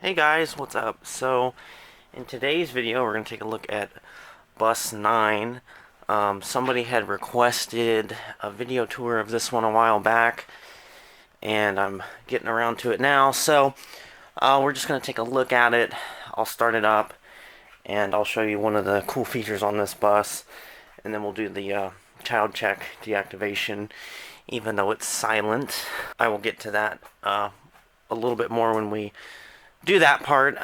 Hey guys, what's up? So, in today's video, we're going to take a look at Bus 9. Somebody had requested a video tour of this one a while back, and I'm getting around to it now. So, we're just going to take a look at it. I'll start it up, and I'll show you one of the cool features on this bus, and then we'll do the child check deactivation, even though it's silent. I will get to that a little bit more when we do that part.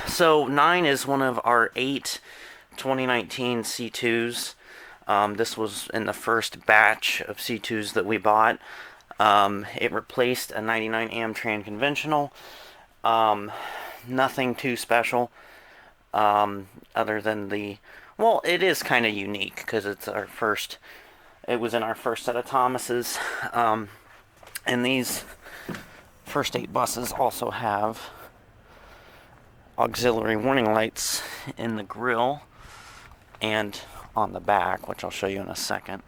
So 9 is one of our 8 2019 C2s. This was in the first batch of C2s that we bought. It replaced a 99 AmTran conventional. Nothing too special, other than well, it is kind of unique because it was in our first set of Thomases. And these first 8 buses also have auxiliary warning lights in the grille and on the back, which I'll show you in a second.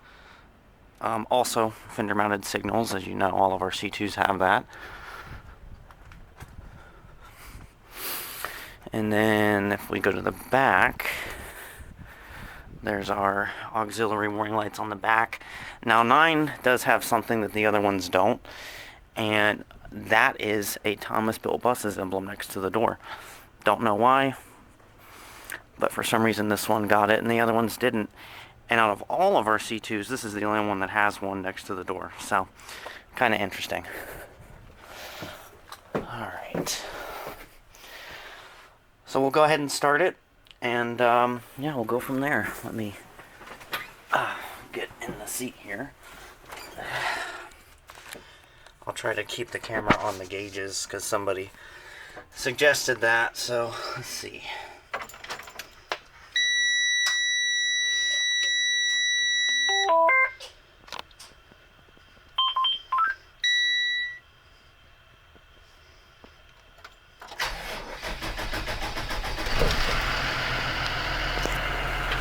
Also, fender mounted signals. As you know, all of our C2s have that. And then if we go to the back, there's our auxiliary warning lights on the back. Now 9 does have something that the other ones don't, and that is a Thomas Built Buses emblem next to the door. Don't know why, but for some reason this one got it and the other ones didn't. And out of all of our C2s, this is the only one that has one next to the door. So, kind of interesting. Alright. So we'll go ahead and start it, and yeah, we'll go from there. Let me get in the seat here. I'll try to keep the camera on the gauges because somebody suggested that, so let's see.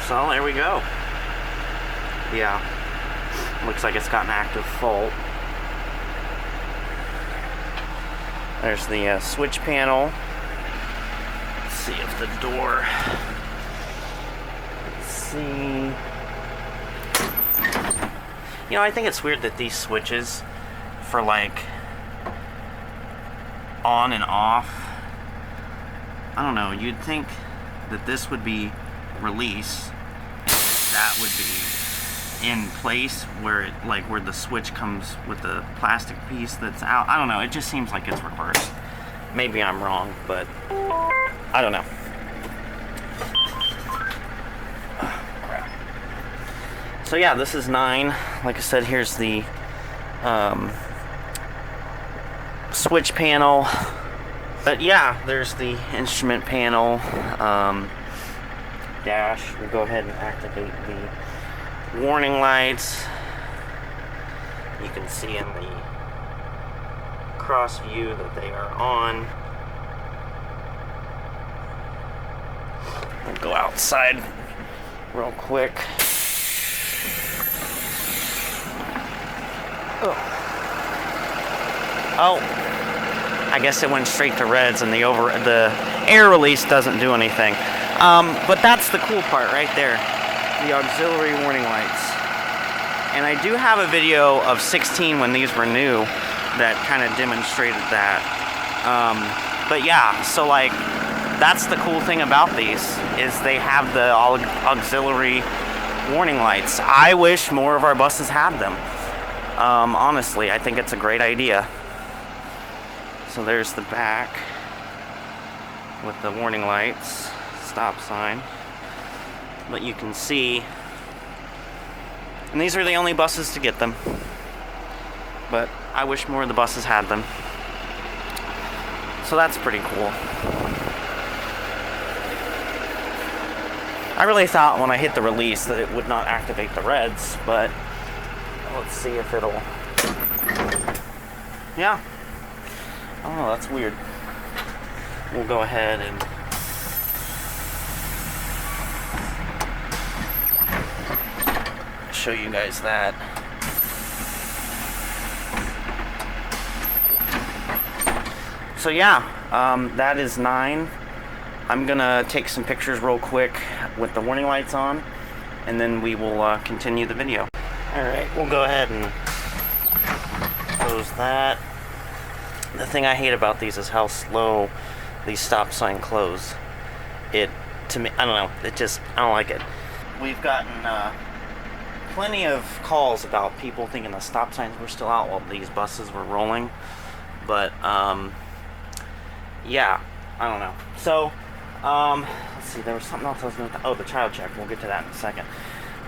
So there we go. Yeah, looks like it's got an active fault. There's the switch panel. Let's see if the door. Let's see. You know, I think it's weird that these switches for like on and off, I don't know, you'd think that this would be release and that would be in place where it, like where the switch comes with the plastic piece that's out. I don't know, it just seems like it's reversed. Maybe I'm wrong, but I don't know. Oh, crap. So yeah, this is 9. Like I said, here's the switch panel. But yeah, there's the instrument panel. Dash. We'll go ahead and activate the warning lights. You can see in the cross view that they are on. We'll go outside real quick. Oh, I guess it went straight to reds, and the air release doesn't do anything. But that's the cool part right there, the auxiliary warning lights. And I do have a video of 16 when these were new that kind of demonstrated that. But yeah, so like, that's the cool thing about these, is they have the auxiliary warning lights. I wish more of our buses had them. Honestly, I think it's a great idea. So there's the back with the warning lights, stop sign. But you can see, and these are the only buses to get them, but I wish more of the buses had them. So that's pretty cool. I really thought when I hit the release that it would not activate the reds, but let's see if it'll. Yeah. Oh, that's weird. We'll go ahead and show you guys that. So yeah, That is 9. I'm gonna take some pictures real quick with the warning lights on, and then we will continue the video. Alright, we'll go ahead and close that. The thing I hate about these is how slow these stop sign close. To me, I don't know, I don't like it. We've gotten plenty of calls about people thinking the stop signs were still out while these buses were rolling. But, yeah, I don't know. So, let's see, there was something else I was going to... Oh, the child check. We'll get to that in a second.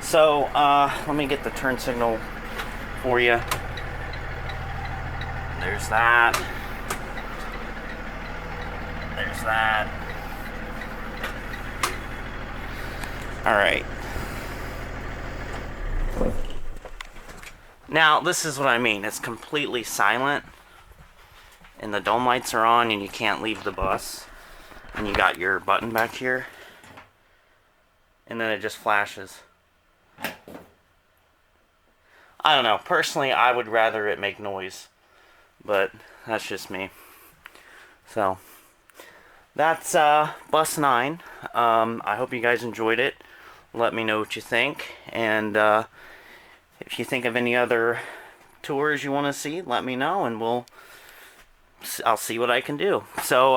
So, let me get the turn signal for you. There's that. There's that. Alright. Now, this is what I mean. It's completely silent. And the dome lights are on and you can't leave the bus. And you got your button back here. And then it just flashes. I don't know. Personally, I would rather it make noise. But that's just me. So, that's bus 9. I hope you guys enjoyed it. Let me know what you think. And if you think of any other tours you want to see, let me know. And I'll see what I can do. So,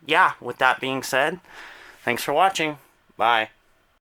yeah, with that being said, thanks for watching. Bye.